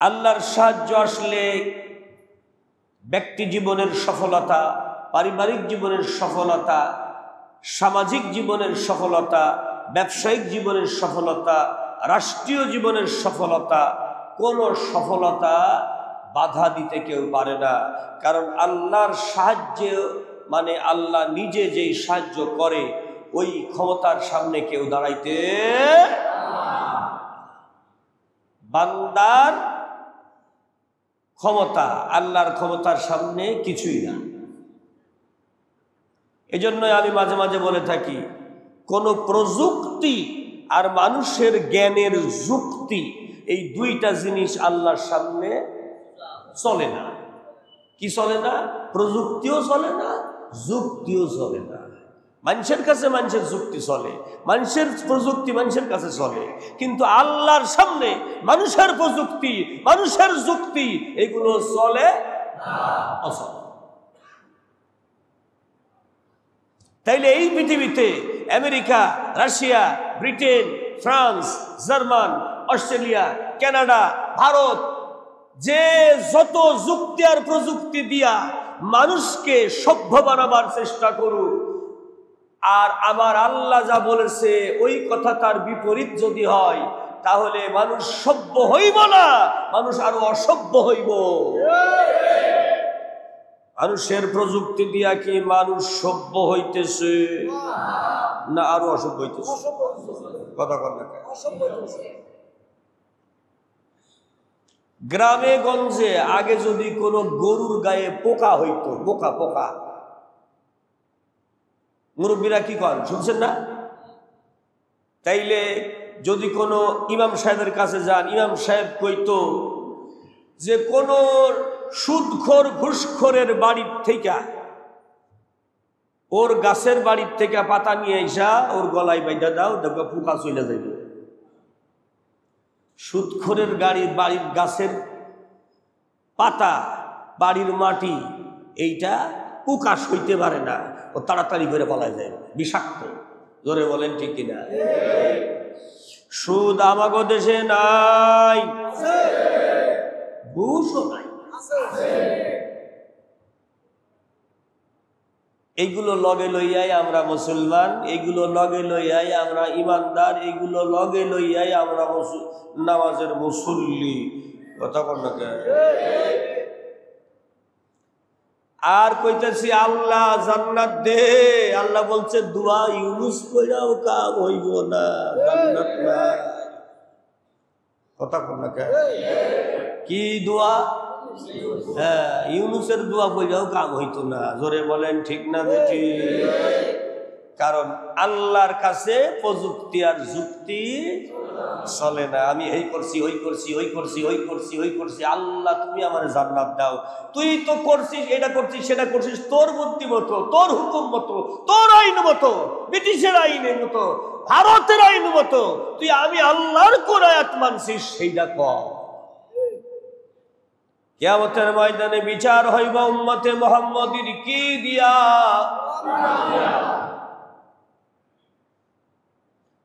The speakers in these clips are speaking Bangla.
আল্লাহর সাহায্য আসলে ব্যক্তি জীবনের সফলতা, পারিবারিক জীবনের সফলতা, সামাজিক জীবনের সফলতা, ব্যবসায়িক জীবনের সফলতা, রাষ্ট্রীয় জীবনের সফলতা, কোনো সফলতা বাধা দিতে কেউ পারে না। কারণ আল্লাহর সাহায্যে মানে আল্লাহ নিজে যেই সাহায্য করে ওই ক্ষমতার সামনে কেউ দাঁড়াইতে, বান্দার ক্ষমতা আল্লাহর ক্ষমতার সামনে কিছুই না। এজন্যই আমি মাঝে মাঝে বলে থাকি, কোনো প্রযুক্তি আর মানুষের জ্ঞানের যুক্তি, এই দুইটা জিনিস আল্লাহর সামনে চলে না। কি চলে না? প্রযুক্তিও চলে না, যুক্তিও চলে না। মানুষের কাছে মানুষের যুক্তি চলে, মানুষের প্রযুক্তি মানুষের কাছে চলে, কিন্তু আল্লাহর সামনে মানুষের প্রযুক্তি, মানুষের যুক্তি এগুলো চলে না। তাইলে এই পৃথিবীতে America, Russia, Britain, France, German, Australia, Canada, Bharat যে যত যুক্তি আর প্রযুক্তি দিয়া মানুষকে সভ্য বানাবার চেষ্টা করুক, আর আমার আল্লাহ যা বলেছে ওই কথা তার বিপরীত যদি হয়, তাহলে মানুষ সভ্য হইব না, মানুষ আরো অসভ্য হইব। মানুষের প্রযুক্তি দিয়া কি মানুষ সভ্য হইতেছে না আরো অসভ্য হইতেছে? কথা বল না। গ্রামে গঞ্জে আগে যদি কোনো গরুর গায়ে পোকা হইতো, পোকা পোকা, মুরব্বীরা কি করেন শুনছেন না? তাইলে যদি কোনো ইমাম সাহেবের কাছে যান, ইমাম সাহেব কইতো যে কোন সুদখোর ঘুষখোরের বাড়ির থেকে, ওর গাছের বাড়ির থেকে পাতা নিয়ে আইসা ওর গলায় বাইধা দাও, দেখো পোকা চলে যাবে। সুদখোরের বাড়ির গাছের পাতা, বাড়ির মাটি, এইটা পোকা সইতে পারে না, ও তাড়াতাড়ি করে পালায় যায়, বিষাক্ত। জোরে বলেন ঠিক কিনা? সুদ আমাগো দেশে নাই, ঘুষও নাই। এইগুলো লগে লইয়াই আমরা মুসলমান, এইগুলো লগে লইয়াই আমরা ইমানদার, এইগুলো লগে লইয়াই আমরা নামাজের মুসল্লি। কথা বল না। আর কইতেছি আল্লাহ জান্নাত দে, আল্লাহ বলছে দোয়া ইউনুস কইরাও কাম হইব না, জান্নাত নাই। কথা বল না। কি দোয়া? হ্যাঁ, ইউনুসের দোয়া কইরাও কাম হইতো না। জোরে বলেন ঠিক না বেঠি? কারণ আল্লাহর কাছে প্রযুক্তি আর যুক্তি চলে না। আমি এই করছি, ওই করছি, ওই করছি, ওই করছি, ওই করছি, আল্লাহ তুমি আমার জান্নাত দাও। তুই তো করছিস, এটা করছিস, সেটা করছিস তোর বুদ্ধি মতো, তোর হুকুম মতো, তোর আইন মতো, ব্রিটিশের আইনের মতো, ভারতের আইন মতো। তুই আমি আল্লাহর কোন আয়াত মানছিস সেইটা কর। কিয়ামতের ময়দানে বিচার হইবা উম্মতে মুহাম্মাদীর কি দিয়া?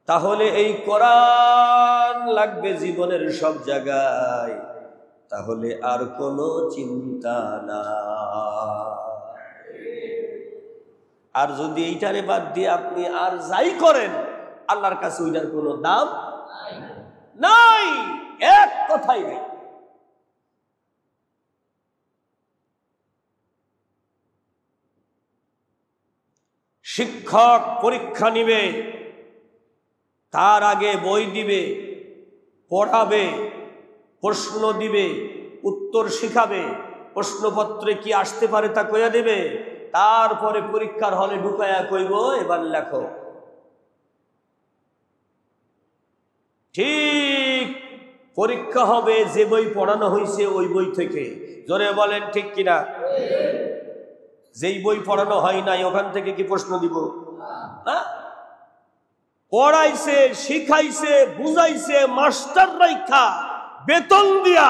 তাহলে এই কোরআন লাগবে জীবনের সব জায়গায়, তাহলে আর কোনো চিন্তা না। আর যদি এইটারে বাদ দিয়ে আপনি আর যাই করেন, আল্লাহর কাছে ওইটার কোনো দাম নাই, এক কথাই নাই। শিক্ষক পরীক্ষা নিবে, তার আগে বই দিবে, পড়াবে, প্রশ্ন দিবে, উত্তর শিখাবে, প্রশ্নপত্রে কি আসতে পারে তা কইয়া দেবে, তারপরে পরীক্ষার হলে ঢুকাইয়া কইব এবার লেখো। ঠিক পরীক্ষা হবে যে বই পড়ানো হয়েছে ওই বই থেকে। জোরে বলেন ঠিক কিনা? যেই বই পড়ানো হয় নাই ওখান থেকে কি প্রশ্ন দিব? না। পড়াইছে, শিখাইছে, বুঝাইছে মাস্টার রাইখা, বেতন দিয়া,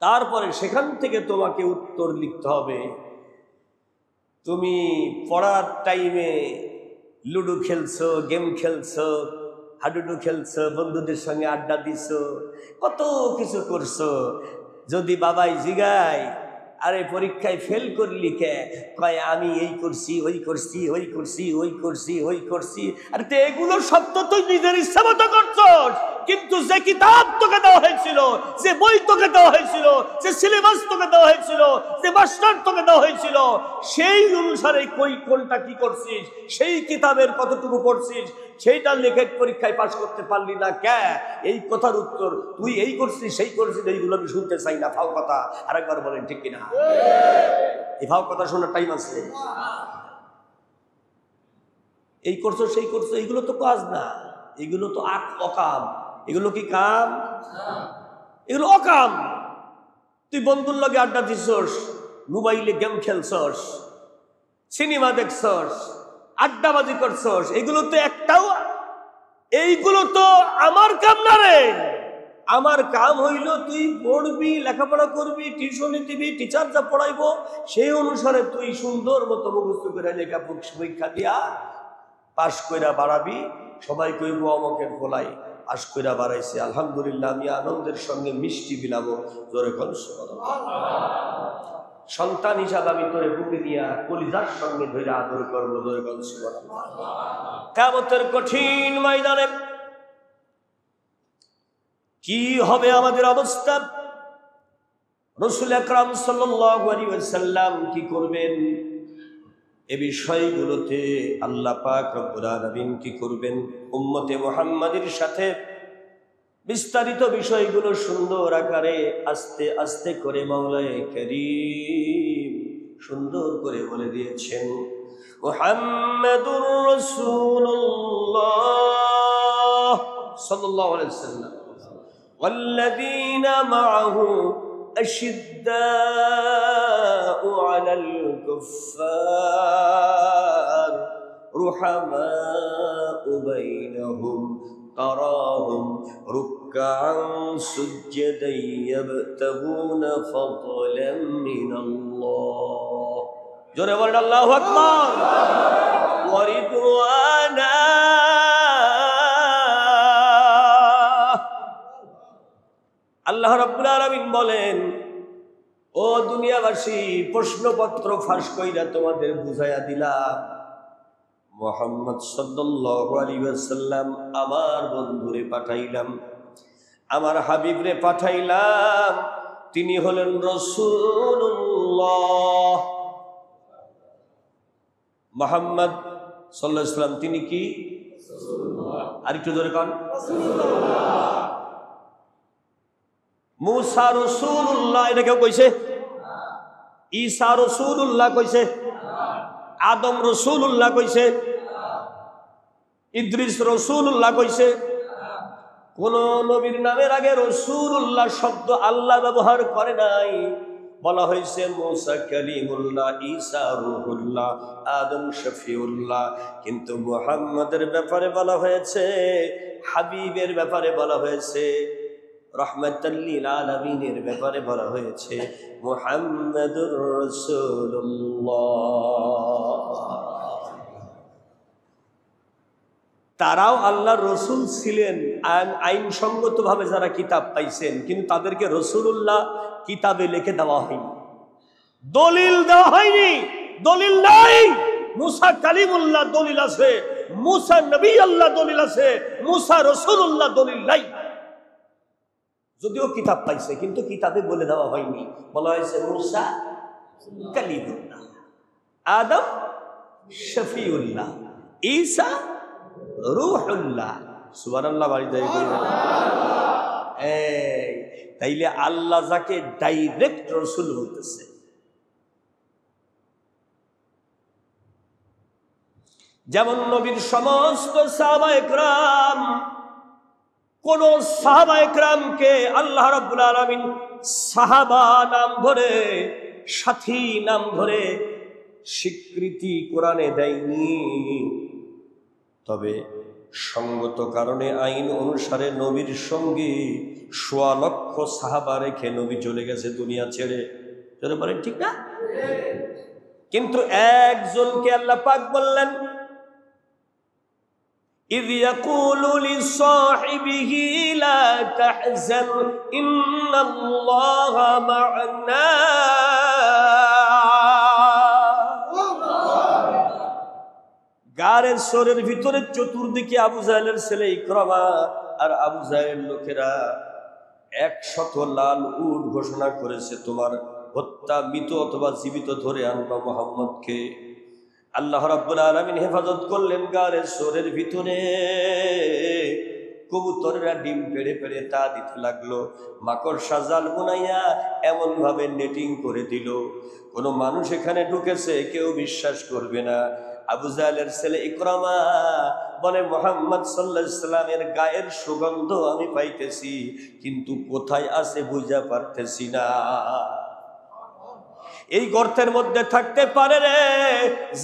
তারপরে সেখান থেকে তোমাকে উত্তর লিখতে হবে। তুমি পড়ার টাইমে লুডো খেলছো, গেম খেলছো, হাডুডু খেলছো, বন্ধুদের সঙ্গে আড্ডা দিছো, কত কিছু করছো। যদি বাবাই জিগায় আরে পরীক্ষায় ফেল করলি কে, কয় আমি এই করছি ওই করছি ওই করছি ওই করছি ওই করছি। আরে তো এগুলো সব তো তুই নিজের ইচ্ছা মতো করছস, কিন্তু যে কিতাব তোকে দেওয়া হয়েছিল, যে বই তোকে দেওয়া হয়েছিল, যে সিলেবাস তোকে দেওয়া হয়েছিল, যে মাস্টার তোকে দেওয়া হয়েছিল, সেই অনুসারে কোনটা কি করছিস, সেই কিতাবের কতটুকু পড়ছিস, সেইটা লিখে পরীক্ষায় পাশ করতে পারলি না কে? এই কথার উত্তর তুই এই করছিস সেই করছিস, এইগুলো আমি শুনতে চাই না, ফাও কথা। আরেকবার বলেন ঠিক কিনা? এই ফাও কথা শোনার টাইম আছে? এই করছো সেই করছো, এইগুলো তো কাজ না, এগুলো তো অকাম। এগুলো কি কাম? এগুলো অকাম। তুই বন্ধুর লগে আড্ডা দিছস, মোবাইলে গেম খেলছস, সিনেমা দেখছস, আড্ডাবাজি করছস, এগুলো তো একটাও, এইগুলো তো আমার কাম না রে। আমার কাম হইল তুই পড়বি, লেখাপড়া করবি, টিউশনি দিবি, টিচার যা পড়াইবো সেই অনুসারে তুই সুন্দর মতো মুখস্থ করে লেখা পরীক্ষা দিয়া পাশ কইরা বাড়াবি। সবাই কইব অমকের গোলাই পাশ কইরা বাড়াইছে, আলহামদুলিল্লাহ, আমি আনন্দের সঙ্গে মিষ্টি বিলাবো। জোরে কোন সন্তান হিসাবে আমি তোরে বুকে দিয়া কলিজার সঙ্গে ধরে আদর করবো। জোরে কোন সুবহানাল্লাহ। কিয়ামতের কঠিন ময়দানে কি হবে আমাদের অবস্থা? রাসূল আকরাম সাল্লাল্লাহু আলাইহি ওয়াসাল্লাম কি করবেন? এ বিষয়গুলোতে আল্লাহ পাক রব্বুল আলামিন কি করবেন? উম্মতে মুহাম্মাদের সাথে বিস্তারিত বিষয়গুলো সুন্দর আকারে আস্তে আস্তে করে মাওলায়ে কারীম সুন্দর করে বলে দিয়েছেন। মুহাম্মাদুর রাসূলুল্লাহ সাল্লাল্লাহু আলাইহি ওয়াসাল্লাম والذين معه أشداء على الكفار رحماء بينهم تراهم ركعا سجدا يبتغون فضلا من الله جوري ورد الله أكبر ورضوانا আল্লাহ রাব্বুল আলামিন বলেন, ও দুনিয়াবাসী, প্রশ্নপত্র ফাঁস কইরা তোমাদের বুঝাইয়া দিলাম, মুহাম্মদ সাল্লাল্লাহু আলাইহি ওয়াসাল্লাম আমার বন্ধুরে পাঠাইলাম, আমার হাবিবরে পাঠাইলাম, তিনি হলেন রাসূলুল্লাহ। মুহাম্মদ সাল্লাল্লাহু আলাইহি ওয়াসাল্লাম তিনি কি? রাসূলুল্লাহ। আরেকটু জোরে কোন রাসূলুল্লাহ। মুসা রাসূলুল্লাহ এটা কেউ কইছে? ঈসা রাসূলুল্লাহ কইছে? আদম রাসূলুল্লাহ কইছে? ইদ্রিস রাসূলুল্লাহ কইছে? কোন নবীর নামের আগে রাসূলুল্লাহ শব্দ আল্লাহ ব্যবহার করে নাই। বলা হয়েছে মুসা কালিমুল্লাহ, ঈসা রূহুল্লাহ, আদম শফিউল্লাহ। কিন্তু মুহাম্মাদের ব্যাপারে বলা হয়েছে, হাবিবের ব্যাপারে বলা হয়েছে, রহমাতাল লিল আলামিনের ব্যাপারে বলা হয়েছে মুহাম্মাদুর রাসূলুল্লাহ। তারাও আল্লাহর রসুল ছিলেন আইনসঙ্গতভাবে যারা কিতাব পাইছেন, কিন্তু তাদেরকে রসুলুল্লাহ কিতাবে লিখে দেওয়া হয়নি, দলিল দেওয়া হয়নি, দলিল নাই। মুসা কালিমুল্লাহ দলিল আছে, মুসা নবী আল্লাহ দলিল আছে, মুসা রসুলুল্লাহ দলিল নাই। যদিও কিতাব পাইছে কিন্তু কিতাবে বলে দেওয়া হয়নি, বলা হয়েছে মুসা কালিমুল্লাহ, আদম শফিউল্লাহ, ঈসা রূহুল্লাহ। সুবহানাল্লাহ বাড়িতে তাইলে আল্লাহ যাকে ডাইরেক্ট রসুল বলতেছে, যেমন নবীর সমস্ত সাহাবায়ে কেরাম, কোন সাহাবায়ে কেরামকে আল্লাহ রাব্বুল আলামিন সাহাবা নাম ধরে, সাথী নাম ধরে স্বীকৃতি কোরআনে দেয়নি। তবে সঙ্গত কারণে আইন অনুসারে নবীর সঙ্গে ১৬ লক্ষ সাহাবা রেখে নবী চলে গেছে দুনিয়া ছেড়ে। চলে বলেন ঠিক না? কিন্তু একজনকে আল্লাহ পাক বললেন إذ يقول لصاحبه لا تحزن إن الله معنا গারের সরের ভিতরে চতুর্দিকে আবু জাহেলের ছেলে ইকরামা আর আবু জাহেলের লোকেরা 100 লাল উট ঘোষণা করেছে তোমার হত্যা মৃত অথবা জীবিত ধরে আনবা মুহাম্মদকে। আল্লাহ রাব্বুল আলামিন হেফাজত করলেন গারের সরের ভিতরে। কবুতরেরা ডিম পেড়ে পেড়ে তা দিতে লাগলো। মাকড়সা জাল বুনাইয়া এমন ভাবে নেটিং করে দিল, কোনো মানুষ এখানে ঢুকেছে কেউ বিশ্বাস করবে না। আবু জাহেলের ছেলে ইকরামা বলে মুহাম্মদ সাল্লাল্লাহু আলাইহি সাল্লামের গায়ের সুগন্ধ আমি পাইতেছি, কিন্তু কোথায় আছে বুঝা পারতেছি না। এই গর্তের মধ্যে থাকতে পারে রে,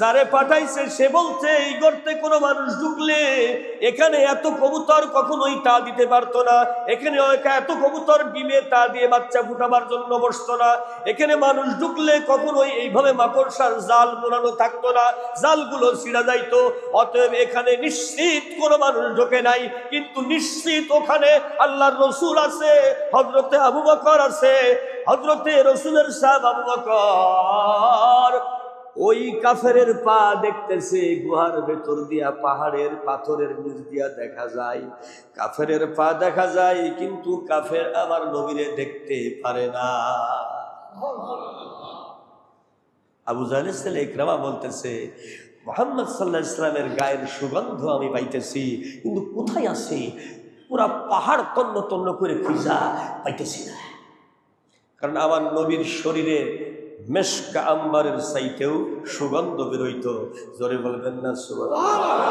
যারে পাঠাইছে সে বলছে এই গর্তে কোনো মানুষ ঢুকলে এখানে এত কবুতর কখনোই তা দিতে পারতো না, এখানে এত কবুতর ডিমে তা দিয়ে বাচ্চা ফুটাবার জন্য বসতো না, এখানে মানুষ ঢুকলে কখনোই এইভাবে মাকড়সার জাল বোনানো থাকতো না, জালগুলো ছিঁড়া যাইতো। অতএব এখানে নিশ্চিত কোনো মানুষ ঢোকে নাই, কিন্তু নিশ্চিত ওখানে আল্লাহর রসুল আছে, হযরতে আবু বকর আছে। হযরতে রসুলের সাহেব আবু বকর ওই কাফেরের পা দেখতেছে, গুহার ভেতর দিয়া পাহাড়ের পাথরের নিচ দিয়া দেখা যায়, কাফেরের পা দেখা যায়, কিন্তু কাফের আমার নবীরে দেখতে পারে না। আবু জাহেলের ছেলে ইকরামা বলতেছে মুহাম্মদ সাল্লাল্লাহু আলাইহি ওয়াসাল্লামের গায়ের সুগন্ধ আমি পাইতেছি, কিন্তু কোথায় আছে পুরা পাহাড় তন্ন তন্ন করে খুঁজা পাইতেছি না। কারণ আমার নবীর শরীরে মেশক আম্বারের চাইতেও সুগন্ধ বেরোইত। জোরে বলবেন না সুবহানাল্লাহ।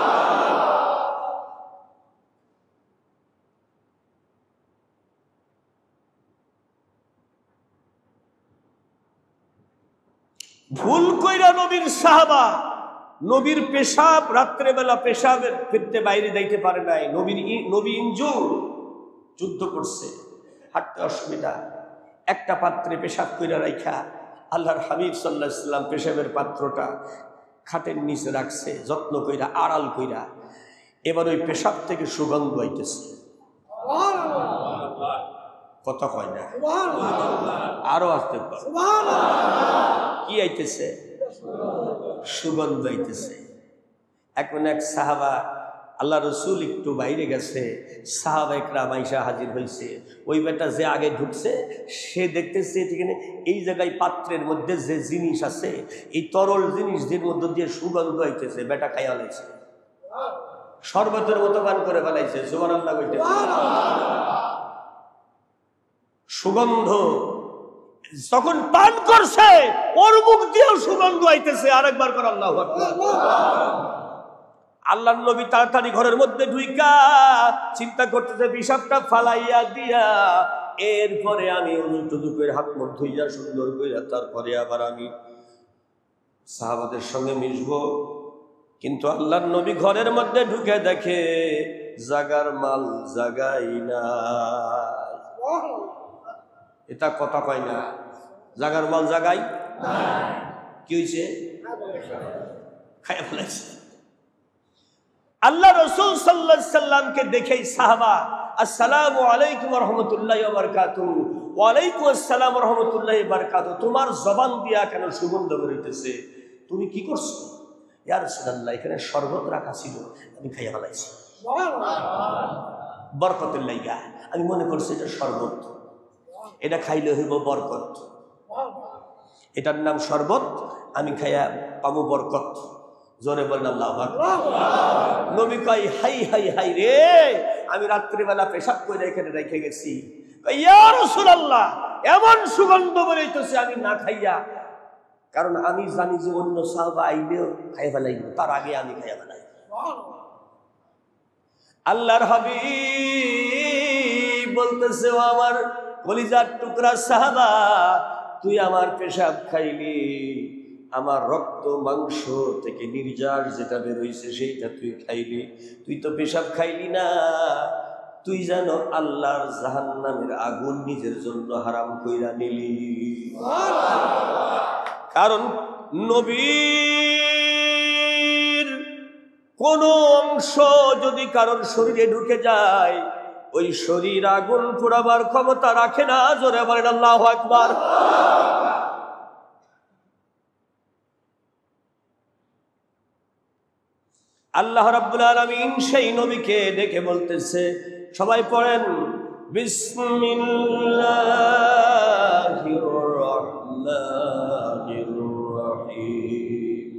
ভুল কইরা নবীর সাহাবা নবীর পেশাব রাত্রেবেলা পেশাবের ফিরতে বাইরে যাইতে পারে নাই। নবী ইনজুর, যুদ্ধ করছে, হাঁটতে অসুবিধা, একটা পাত্রে পেশাব কইরা রাইখা আল্লাহর হাবিব সাল্লাল্লাহু আলাইহি সাল্লাম পেশাবের পাত্রটা খাটের নিচে রাখছে যত্ন কইরা, আড়াল কইরা। এবার ওই পেশাব থেকে সুগন্ধ আইতেছে। কথা কয় না, আরো আসতে কি আইতেছে? সুগন্ধ আইতেছে। এখন এক সাহাবা, আল্লাহ রসুল একটু বাইরে গেছে, সাহাবা একরাম আইসা হাজির হয়েছে। ওই বেটা যে আগে ঢুকছে সে দেখতেছে এখানে এই জায়গায় পাত্রের মধ্যে যে জিনিস আছে, এই তরল জিনিস যে মধ্য দিয়ে সুগন্ধ আইতেছে, বেটা খাইয়া লাইছে, শরবতের মতো পান করে ফেলাইছে। সুবহানাল্লাহ কইতে সুগন্ধ তখন পান করছে, ওর মুখ দিয়েও সুগন্ধ আইতেছে। আরেকবার করে আল্লাহু আকবার। আল্লাহর নবী তাড়াতাড়ি ঘরের মধ্যে ঢুইকা চিন্তা করতেছে পেশাবটা ফালাইয়া দিয়া এরপরে আমি উজু করে হাত মুখ ধুইয়া সুন্দর করে তারপরে আবার আমি সাহাবাদের সঙ্গে মিশবো। কিন্তু আল্লাহর নবী ঘরের মধ্যে ঢুকে দেখে জাগার মাল জাগাই না। এটা কথা কয় না, জাগার মাল জাগাই কি হয়েছে? খাইয়া ফেলাইছে। আল্লাহ রাসূল সাল্লাল্লাহু আলাইহি সাল্লামকে দেখেই সাহাবা আসসালামু আলাইকুম ওয়া রাহমাতুল্লাহি ওয়া বারাকাতুহু, ওয়া আলাইকুম আসসালাম ওয়া রাহমাতুল্লাহি ওয়া বারাকাতুহু। তোমার জবান দিয়া কেন সুগন্ধ বেরোইতেছে? তুমি কি করছো? ইয়া রাসূলুল্লাহ, এখানে শরবত রাখা ছিল, আমি খাইয়া ফেলাইছি। বরকতের লাইগা আমি মনে করছি এটা শরবত, এটা খাইলে হইব বরকত, এটার নাম শরবত, আমি খাইয়া পাবো বরকত। জোরে বলেন আল্লাহু আকবার। নবী কয় হাই হাই হাই রে, আমি রাত্রিবেলা পেশাব করে এখানে রেখে গেছি। ইয়া রাসূলুল্লাহ, এমন সুগন্ধ বেরোইতেছে আমি না খাইয়া, কারণ আমি জানি যে অন্য সাহাবা আইলেও খাইয়া ফেলাইব, তার আগে আমি খাইয়া ফেলাই। আল্লাহর হাবিব বলতেছে ও আমার কলিজার টুকরা সাহাবা, তুই আমার পেশাব খাইলি, আমার রক্ত মাংস থেকে নির্যাস যেটা বেরোইছে সেইটা তুই খাইলি, তুই তো পেশাব খাইলি না। তুই যেন আল্লাহর জাহান্নামের আগুন নিজের জন্য হারাম কইরা নিলি। কারণ নবীর কোন অংশ যদি কারোর শরীরে ঢুকে যায় ওই শরীর আগুন পোড়াবার ক্ষমতা রাখে না। জোরে বলেন আল্লাহু আকবার। আল্লাহ রাব্বুল আলামিন সেই নবীকে ডেকে বলতেছে, সবাই পড়েন, বিসমিল্লাহির রাহমানির রাহিম।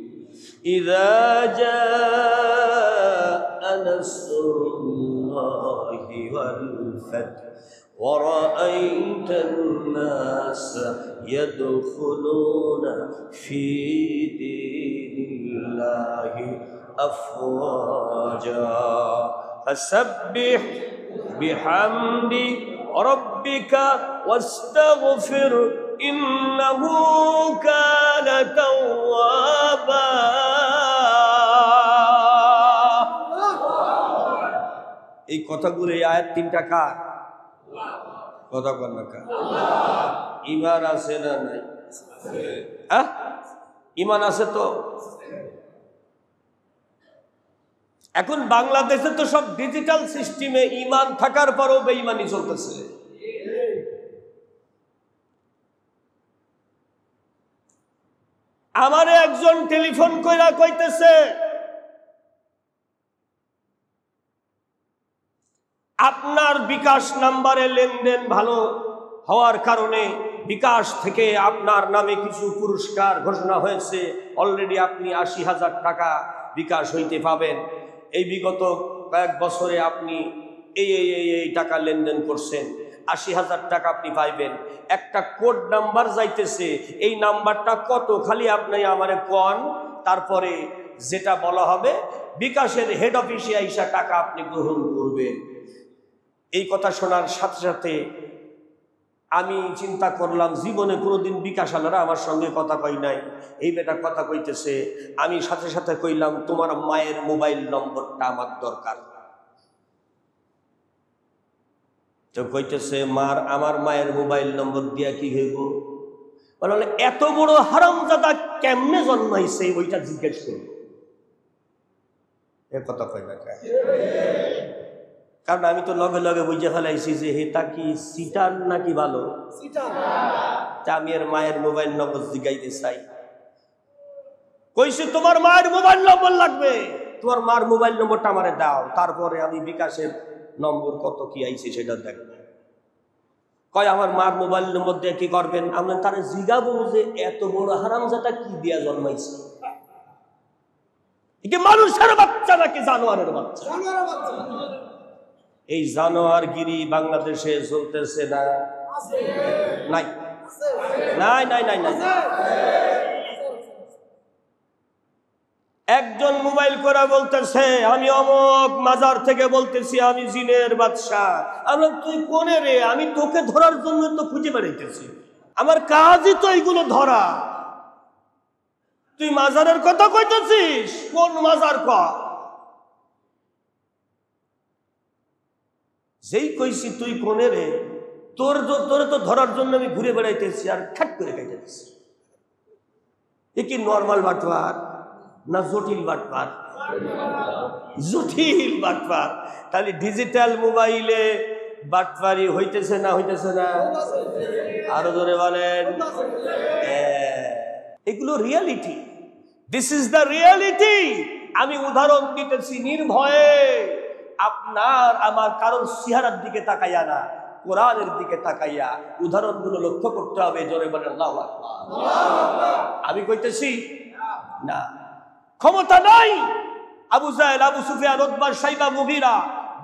ইযা জাআ নাসরুল্লাহি ওয়াল ফাth ورأيت الناس يدخلون في دين الله أفواجا فسبح بحمد ربك واستغفر إنه كان توابا। এই কথাগুলো, এই আয়াত তিনটা কার কথা বল না? কার? ঈমান আছে না নাই? ঈমান আছে তো। এখন বাংলাদেশে তো সব ডিজিটাল সিস্টেমে ঈমান থাকার পরও বেঈমানি চলতেছে। আমারে একজন টেলিফোন কইরা কইতেছে, আপনার বিকাশ নাম্বারে লেনদেন ভালো হওয়ার কারণে বিকাশ থেকে আপনার নামে কিছু পুরস্কার ঘোষণা হয়েছে, অলরেডি আপনি ৮০,০০০ টাকা বিকাশ হইতে পাবেন। এই বিগত কয়েক বছরে আপনি এই টাকা লেনদেন করছেন, ৮০,০০০ টাকা আপনি পাইবেন। একটা কোড নাম্বার যাইতেছে, এই নাম্বারটা কত খালি আপনি আমারে কোন, তারপরে যেটা বলা হবে বিকাশের হেড অফিসে আইসা টাকা আপনি গ্রহণ করবেন। এই কথা শোনার সাথে সাথে আমি চিন্তা করলাম, জীবনে কোনোদিন বিকাশ আলারা আমার সঙ্গে কথা কই নাই, এই বেটা কথা কইতেছে। আমি সাথে সাথে কইলাম, তোমার মায়ের মোবাইল নম্বরটা আমার দরকার। তো কইতেছে, আমার মায়ের মোবাইল নম্বর দিয়া কি হইব? বলে এত বড় হারামজাদা কেমনে জন্মাইছে ওইটা জিজ্ঞেস করব। এ কথা কই না, কারণ আমি তো লগে লগে বুঝে ফেলাইছি যে হেটা কি সিটার নাকি ভালো। আমি এর মায়ের মোবাইল নম্বর জিগাইতে চাই। কইছি তোমার মায়ের মোবাইল নম্বর লাগবে, তোমার মার মোবাইল নম্বরটা আমারে দাও, তারপরে আমি বিকাশের নম্বর কত কি আইছে সেটা দেখব। কয় আমার মার মোবাইল নম্বর দিয়ে কি করবেন? আমরা তারে জিগাবো যে এত বড় হারামজাদা কি দিয়া জন্মাইছে, কি মানুষের বাচ্চা নাকি জানোয়ারের বাচ্চা? এই জানোয়ারগিরি বাংলাদেশে চলতেছে না? নাই নাই নাই নাই নাই। একজন মোবাইল করে বলতেছে, আমি অমুক মাজার থেকে বলতেছি, আমি জিনের বাদশা। আমরা, তুই কোনে রে? আমি তোকে ধরার জন্য তো খুঁজে বেড়াইতেছি, আমার কাজই তো এইগুলো ধরা। তুই মাজারের কথা কইতেছিস? কোন মাজার ক? যেই কইছি তুই কোনে রে, তোরে তো ধরার জন্য আমি ঘুরে বেড়াইতেছি, আর ঠাট করে কেটে দিচ্ছি। এ কি নর্মাল বাটপার না জটিল বাটপার? জটিল বাটপার। তাহলে ডিজিটাল মোবাইলে বাটপারি হইতেছে না হইতেছে না? আরো জোরে বলেন। এগুলো reality, this is the reality. আমি উদাহরণ দিতেছি নির্ভয়ে, আপনার আমার কারোর চেহারার দিকে তাকাইয়া না, কোরআনের দিকে তাকাইয়া উদাহরণগুলো লক্ষ্য করতে হবে। জোরে বলেন আল্লাহু আকবার। আমি কইতেছি না, ক্ষমতা নাই। আবু জাহেল, আবু সুফিয়ান, উতবা, শাইবা, মুগীরা,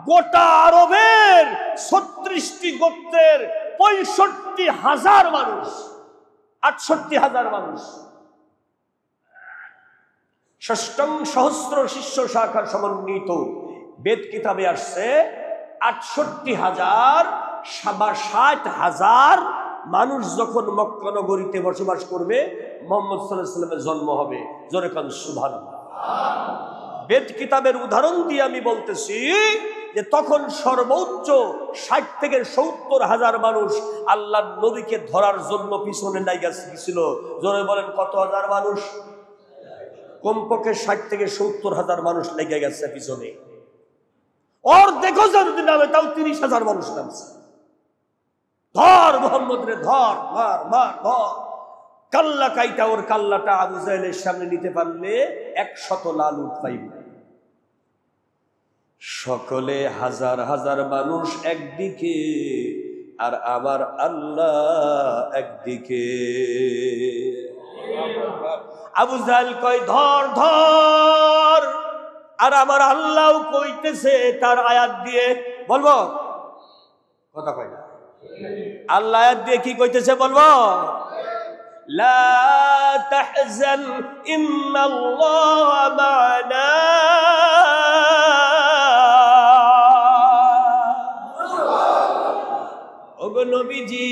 গোটা আরবের ৩৬টি গোত্রের ৬৫,০০০ মানুষ, ৬৮,০০০ মানুষ, ষষ্ঠম সহস্র শিষ্য শাখার সমন্বিত বেদ কিতাবে আসছে ৬৮,০০০ বা ৬০,০০০ মানুষ যখন মক্কা নগরীতে বসবাস করবে, মুহাম্মদ সাল্লাল্লাহু আলাইহি ওয়াসাল্লামের জন্ম হবে। জোরে কান সুবহানাল্লাহ। বেদ কিতাবের উদাহরণ দিয়ে আমি বলতেছি যে তখন সর্বোচ্চ ৬০ থেকে ৭০,০০০ মানুষ আল্লাহর নবীকে ধরার জন্য পিছনে লাইগা ছিল। জোরে বলেন কত হাজার মানুষ? কমপক্ষে 60 থেকে 70,000 মানুষ লেগে গেছে পিছনে। ওর দেখো যদি নামে তাও 30,000 মানুষ নামছে। ধর মোহাম্মদ রে, ধর, মার মার ধর। কাল্লা কাইটা, ওর কাল্লাটা আবু জাহেলের সামনে নিতে পারলে 100 লাল উট পাইব। সকলে হাজার হাজার মানুষ একদিকে, আর আমার আল্লাহ একদিকে। আবু জাহেল কয় ধর ধর, আর আমার আল্লাহ কইতেছে তার আয়াত দিয়ে, বলবো কথা কয় না, আল্লাহ আয়াত দিয়ে কি কইতেছে বলবো? লা তাহজান ইন্নাল্লাহা মা'না। ওগো নবীজি,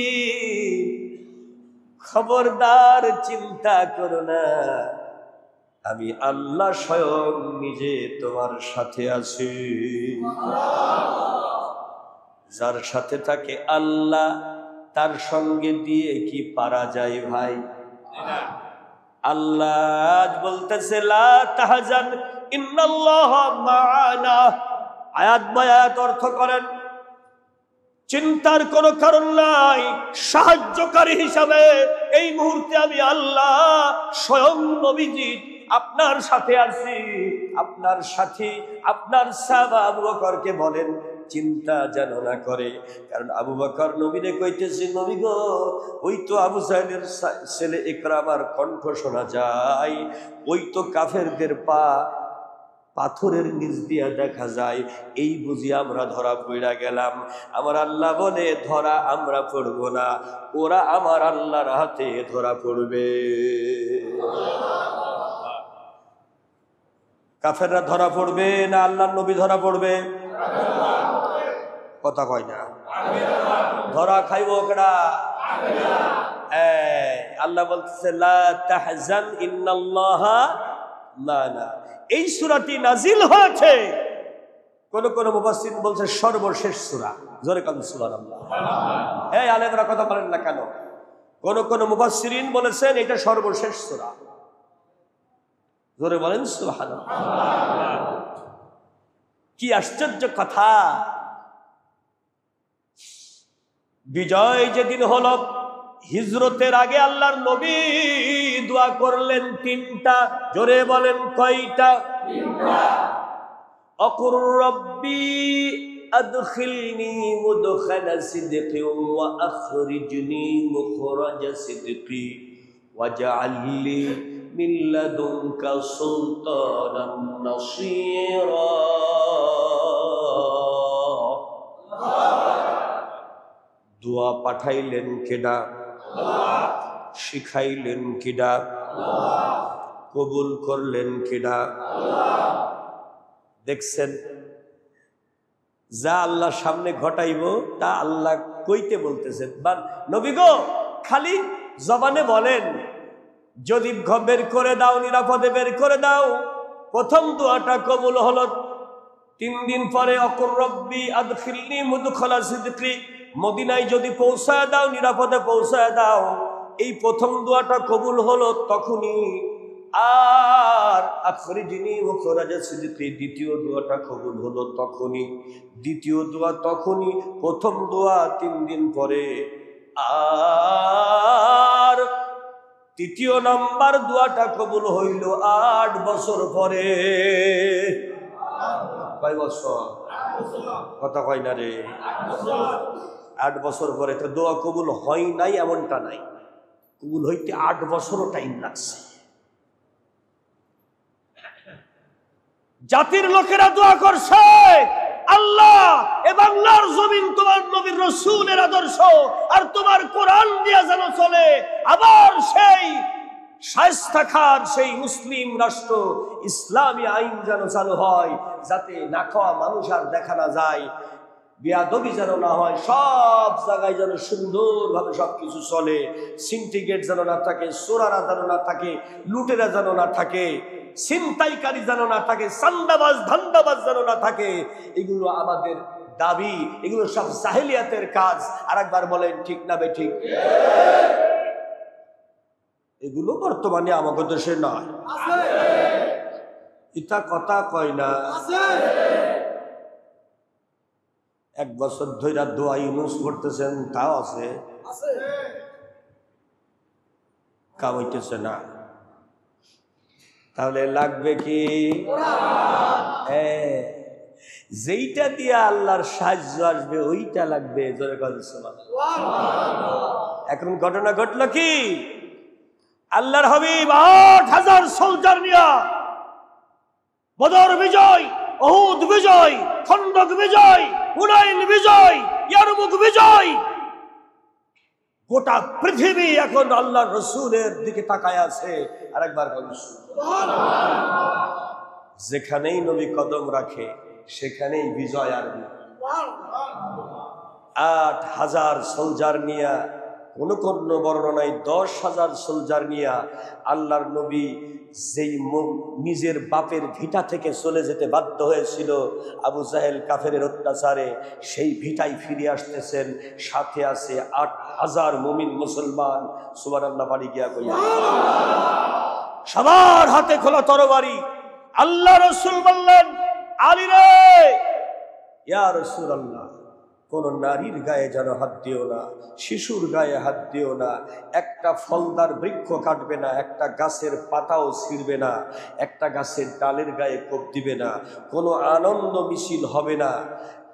খবরদার চিন্তা করো না, আমি আল্লাহ স্বয়ং নিজে তোমার সাথে আছি। যার সাথে থাকে আল্লাহ, তার সঙ্গে দিয়ে কি পারা যায় ভাই? আল্লাহ বলতেছে লা তাহজান ইন্নাল্লাহা মা'ানা। আয়াত বাই আয়াত অর্থ করেন, চিন্তার কোনো কারণ নাই, সাহায্যকারী হিসাবে এই মুহূর্তে আমি আল্লাহ স্বয়ং নবীজি আপনার সাথে আছি। আপনার সাথী, আপনার সাহাবা আবু বকরকে বলেন চিন্তা যেন না করে, কারণ আবু বকর নবীরে কইতেছে, নবী গো, ওই তো আবু জাহেলের ছেলে ইকরামার কণ্ঠ শোনা যায়, ওই তো কাফেরদের পা পাথরের নিচ দিয়া দেখা যায়, এই বুঝি আমরা ধরা পড়া গেলাম। আমার আল্লাহ বলে ধরা আমরা পড়ব না, ওরা আমার আল্লাহর হাতে ধরা পড়বে। কাফেররা ধরা পড়বে না আল্লাহর নবী ধরা পড়বে? কথা কয় না। ধরা খাইব কেডা? আল্লাহ বলতেছে লা তাহজান ইন্নাল্লাহা মা'ানা। এই সূরাটি নাজিল হয়েছে, কোন কোন মুফাসসির বলছে সর্বশেষ সূরা। জোরে কান সুবহানাল্লাহ। এই আলেমরা কথা বলেন না কেন? কোন কোন মুফাসসিরিন বলেছেন এটা সর্বশেষ সূরা। জোরে বলেন সুবহানাল্লাহ। কি আশ্চর্য কথা! বিজয় যেদিন হলো, হিজরতের আগে আল্লাহর নবী দোয়া করলেন 3টা। জোরে বলেন কয়টা? 3টা। আকুর রব্বি আদখিলনি মুদখালা সিদকি ওয়া আখরিজনি মুখরাজা সিদকি ওয়াজআললি মিন লাদুনকা সুলতানান নাসীরা। দোয়া পাঠাইলেন কেডা? শিখাইলেন কেডা? কবুল করলেন কেডা? দেখছেন, যা আল্লাহ সামনে ঘটাইব তা আল্লাহ কইতে বলতেছেন। নবী গো, খালি জবানে বলেন যদি বের করে দাও, নিরাপদে বের করে দাও। প্রথম দোয়াটা কবুল হলো, 3 দিন পরে আকুর রব্বি আদখিলনি মুদখালা সিদকি, মদিনায় যদি পৌঁছায় দাও, নিরাপদে পৌঁছায় দাও। এই প্রথম দোয়াটা কবুল হলো তখনই। আর আখরিজনি মুখরাজা সিদকি, দ্বিতীয় দোয়াটা কবুল হলো তখনই। দ্বিতীয় দোয়া তখনই, প্রথম দোয়া 3 দিন পরে। আর তৃতীয় নাম্বার দোয়াটা কবুল হইল 8 বছর পরে। কয় বছর? কথা কয় না রে। 8 বছর পরে। তো দোয়া কবুল হয় নাই এমনটা নাই, কবুল হইতে 8 বছরও টাইম লাগছে। জাতির লোকেরা দোয়া করছে, আল্লাহ এ বাংলার জমিন তোমার নবীর রাসূলের আদর্শ আর তোমার কোরআন দিয়া যেন চলে, আবার সেই শায়েস্তা খান, সেই মুসলিম রাষ্ট্র, ইসলামী আইন যেন চালু হয়, যাতে না খাওয়া মানুষ আর দেখা না যায়, বেয়াদবি যেন না হয়, সব জায়গায় যেন সুন্দরভাবে সবকিছু চলে, সিন্ডিকেট যেন না থাকে, চোরারা যেন না থাকে, লুটেরা যেন না থাকে, ছিনতাইকারী যেন না থাকে, চান্দাবাজ ধান্দাবাজ যেন না থাকে। এগুলো আমাদের দাবি, এগুলো সব জাহেলিয়াতের কাজ। আরেকবার বলেন ঠিক না বেঠিক? এগুলো বর্তমানে আমাদের দেশে নয়। ইটা কথা কয় না। এক বছর ধরে দোয়া ইউনুস করতেছেন, তাও আছে, কামাইতেছে না। তাহলে লাগবে কি? যেইটা দিয়ে আল্লাহর সাহায্য আসবে ওইটা লাগবে। এখন ঘটনা ঘটলো কি, আল্লাহর হাবিব ৮,০০০ সোলজার নিয়া বদর বিজয়, উহুদ বিজয়, খন্দক বিজয়, হুনাইন বিজয়, ইয়ারমুক বিজয়, গোটা পৃথিবী এখন আল্লাহর রাসূলের দিকে তাকায় আছে। আরেকবার বলুন সুবহানাল্লাহ। যেখানেই নবী কদম রাখে সেখানেই বিজয়। আর ৮,০০০ সোলজার নিয়া, কোন কোন বর্ণনায় ১০,০০০ সোলজার নিয়া আল্লাহর নবী যেই নিজের বাপের ভিটা থেকে চলে যেতে বাধ্য হয়েছিল আবু জাহেল কাফেরের অত্যাচারে, সেই ভিটায় ফিরে আসতেছেন। সাথে আছে ৮,০০০ মুমিন মুসলমান। সুবহানাল্লাহ বাড়ি গিয়া কইয়া সবার হাতে খোলা তরবারি। আল্লাহ রাসূল বললেন, আলী রে, ইয়া রাসূলুল্লাহ, কোন নারীর গায়ে যেন হাত দিও না, শিশুর গায়ে হাত দিও না, একটা ফলদার বৃক্ষ কাটবে না, একটা গাছের পাতাও ছিঁড়বে না, একটা গাছের ডালের গায়ে কোপ দিবে না, কোনো আনন্দ মিছিল হবে না।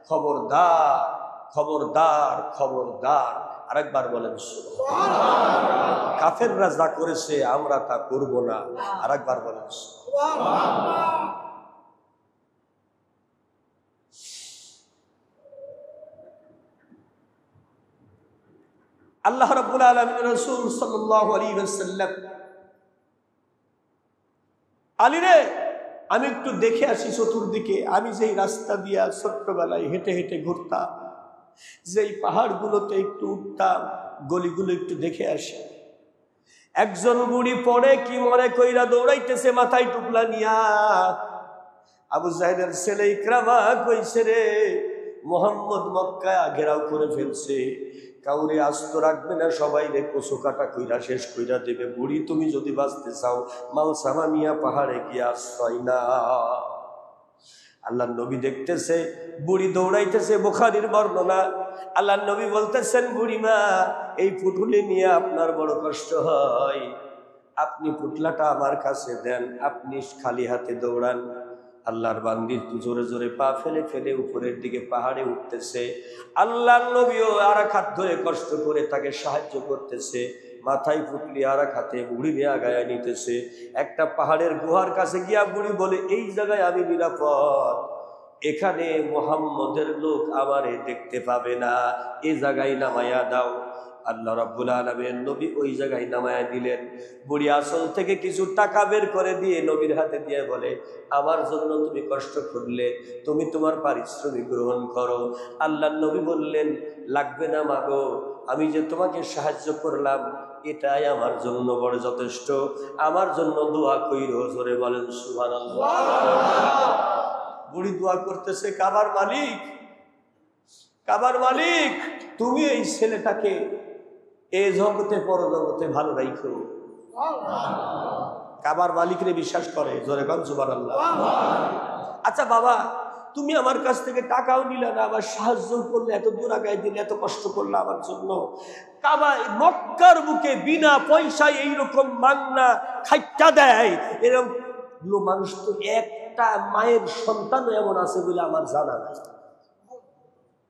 খবরদার, খবরদার, খবরদার। আরেকবার বলেন সুবহানাল্লাহ। কাফেররা যা করেছে আমরা তা করব না। আরেকবার বলেন সুবহানাল্লাহ। আল্লাহ রাব্বুল আলামিন রাসূল সাল্লাল্লাহু আলাইহি ওয়াসাল্লাম, আলী রে, আমি একটু দেখে আসি চতুর্দিকে। আমি যেই রাস্তা দিয়া ছোট্টবেলায় হেঁটে হেঁটে ঘুরতাম, যেই পাহাড়গুলোতে একটু উঠতাম, গলিগুলো একটু দেখে আসি। একজন বুড়ি পড়ে কি মরে কইরা দৌড়াইতেছে মাথায় টুপলা নিয়া। আবু জাহেলের ছেলে ইকরামা কইছে, রে মুহাম্মদ মক্কা ঘেরাও করে ফেলছে, কাউরে আস্ত রাখবে না, সবাই রে কচু কাটা কইরা শেষ কইরা দেবে। বুড়ি, তুমি যদি বাঁচতে চাও মাল সামা নিয়া পাহাড়ে গিয়ে আশ্রয় না। আল্লাহ নবী দেখতেছে বুড়ি দৌড়াইতেছে, বুখারীর বর্ণনা। আল্লাহ নবী বলতেছেন, বুড়িমা, এই পুটুলি নিয়ে আপনার বড় কষ্ট হয়, আপনি পুটলাটা আমার কাছে দেন, আপনি খালি হাতে দৌড়ান। আল্লাহর বান্দি জোরে জোরে পা ফেলে ফেলে উপরের দিকে পাহাড়ে উঠতেছে। আল্লাহর নবীও আর এক হাত ধরে কষ্ট করে তাকে সাহায্য করতেছে। মাথায় পুটলি আর এক হাতে বুড়ি নিয়ে গায়ে নিতেছে। একটা পাহাড়ের গুহার কাছে গিয়া বুড়ি বলে, এই জায়গায় আমি নিরাপদ, এখানে মুহাম্মদের লোক আমারে দেখতে পাবে না, এই জায়গায় নামায়া দাও। আল্লাহ রাব্বুল আলামিন নবী ওই জায়গায় নামায়া দিলেন। বুড়ি আসল থেকে কিছু টাকা বের করে দিয়ে নবীর হাতে দিয়ে বলে, আমার জন্য তুমি কষ্ট করলে, তুমি তোমার পারিশ্রমিক গ্রহণ করো। আল্লাহ নবী বললেন, লাগবে না মাগো, আমি যে তোমাকে সাহায্য করলাম এটাই আমার জন্য বড় যথেষ্ট। আমার জন্য দোয়া কইরো। জোরে বলেন সুবহানাল্লাহ। বুড়ি দোয়া করতেছে, কাবার মালিক, কাবার মালিক, তুমি এই ছেলেটাকে এই জগতে পরজগতে ভালো রাখো। কাবার মালিকরে বিশ্বাস করে। জোরে বলেন সুবহানাল্লাহ। আচ্ছা বাবা, তুমি আমার কাছ থেকে টাকাও নিলে না, আবার সাহায্য করলে, এত দূর আগায় দিলে, এত কষ্ট করলে আমার জন্য। কাবা মক্কার বুকে বিনা পয়সায় এইরকম মান্না খাইটা দেয়, এরকম মানুষ তো একটা মায়ের সন্তানও এমন আছে বলে আমার জানা নাই।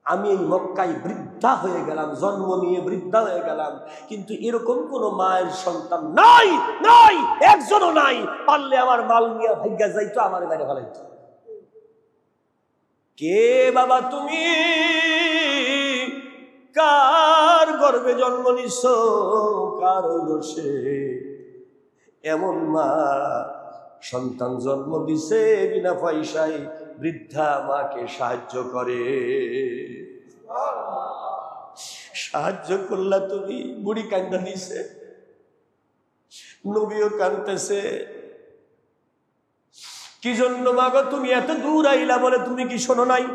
আমি এই মক্কায় বৃদ্ধা হয়ে গেলাম, জন্ম নিয়ে বৃদ্ধা হয়ে গেলাম, কিন্তু এরকম কোন মায়ের সন্তান নাই, নাই, একজনও নাই। পারলে আমার মাল নিয়ে ভাগ্যা যাইতো, আমার বাইরে ফেলাইতো। কে বাবা তুমি? কার গর্ভে জন্ম নিছ? কার ঔরসে এমন মা সন্তান জন্ম দিছে বিনা পয়সায়? বৃদ্ধা মাকে সাহায্য করে। সাহায্য করলা তুমি। বুড়ি কান্দা দিছে, নবীও কান্দতেছে। কি জন্য মাগো তুমি এত দূর আইলা? বলে, তুমি কি শোনো নাই?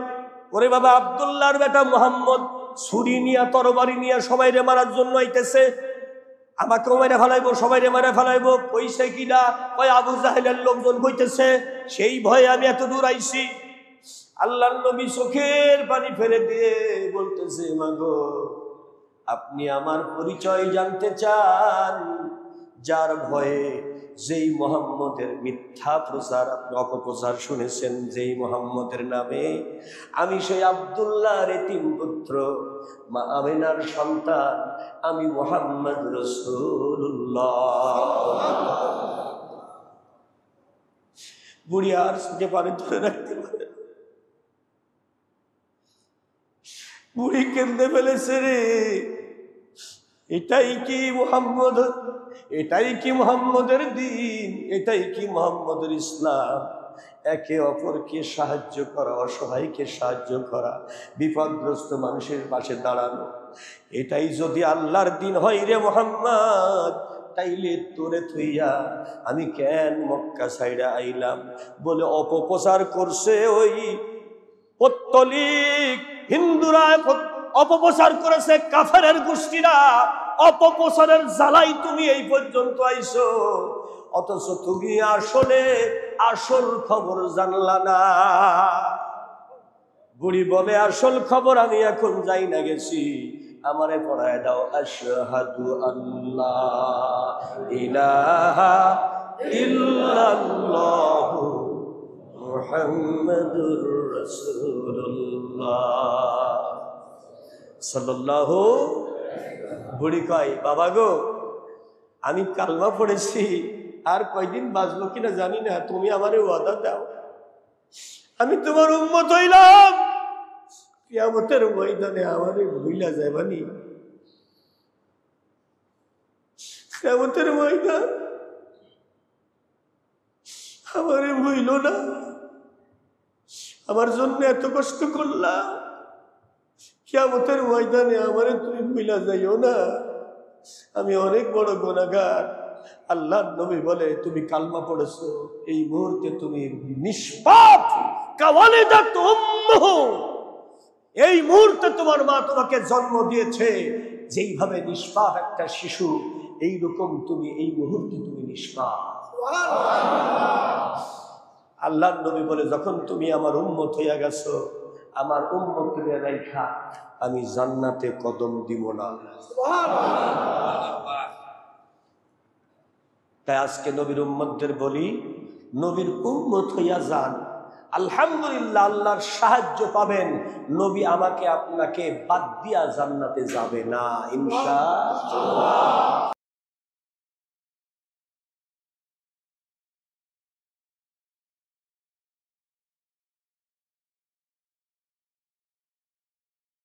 ওরে বাবা, আব্দুল্লাহর বেটা মুহাম্মদ ছুরি নিয়া তরবারি নিয়া সবাই রে মারার জন্য আইতেছে। আমাকেও মেরে ফেলাইবো, সবাই মেরে ফেলাইবো। কইছে কিনা, ওই আবু জাহেলের লোকজন কইতেছে, সেই ভয়ে আমি এত দূর আইছি। আল্লাহর নবী চোখের পানি ফেলে দিয়ে বলতেছে, মাগো আপনি আমার পরিচয় জানতে চান? যার ভয়ে, যেই মুহাম্মদের মিথ্যা প্রচার, আপনি অপপ্রচার শুনেছেন, যেই মুহাম্মদের নামে, আমি সেই আব্দুল্লাহর এতিম পুত্র, মা আমিনার সন্তান, আমি মুহাম্মদ রাসূলুল্লাহ। বুড়ি আর সুখে পানি ধরে রাখতে পারে, বুড়ি কেঁদে ফেলেছে রে। এটাই কি মুহাম্মদ? এটাই কি মুহাম্মদের দিন? এটাই কি মুহাম্মদের ইসলাম? একে অপরকে সাহায্য করা, অসহায়কে সাহায্য করা, বিপদগ্রস্ত মানুষের পাশে দাঁড়ানো, এটাই যদি আল্লাহর দিন হয় রে মুহাম্মদ, তাইলে তোরে থইয়া আমি কেন মক্কা সাইডা আইলাম? বলে অপপ্রচার করছে ওই পত্তলিক হিন্দুরা, অপপ্রচার করেছে কাফেরের গোষ্ঠীরা। অপপ্রচারের জ্বালাই তুমি এই পর্যন্ত আইছো, অথচ তুমি আসলে আসল খবর জানলা না। বুড়ি বলে, আসল খবর আমি এখন যাই না গেছি, আমারে পড়ায় দাও আশহাদু আল্লাহ ইলাহা ইল্লাল্লাহু মুহাম্মাদুর রাসূলুল্লাহ সাল্লাল্লাহু। বুড়ি কয়, বাবা গো আমি কালমা পড়েছি, আর কয়দিন বাঁচবো কিনা জানি না, তুমি আমারে ওয়াদা দাও, আমি তোমার উম্মত হইলাম, কিয়ামতের ময়দানে আমারে ভুইলা যাইবানি। কিয়ামতের ময়দান আমারে ভুইল না, আমার জন্য এত কষ্ট করলা, কিয়ামতের ময়দানে আমারে তুমি ভুইলা যাইও না, আমি অনেক বড় গুনাহগার। আল্লাহর নবী বলে, তুমি কালমা পড়েছো, এই মুহূর্তে তুমি নিষ্পাপ। কাওয়ালিদাত উম্মুহু, এই মুহূর্তে তোমার মা তোমাকে জন্ম দিয়েছে, যেইভাবে নিষ্পাপ একটা শিশু, এই রকম তুমি এই মুহূর্তে তুমি নিষ্পাপ। আল্লাহর নবী বলে, যখন তুমি আমার উম্মত হইয়া গেছো, আমার উম্মতকে রাইখা আমি জান্নাতে কদম দিব না। তাই আজকে নবীর উম্মতদের বলি, নবীর উম্মত হইয়া যান, আলহামদুলিল্লাহ আল্লাহর সাহায্য পাবেন। নবী আমাকে আপনাকে বাদ দিয়া জান্নাতে যাবে না ইনশাআল্লাহ।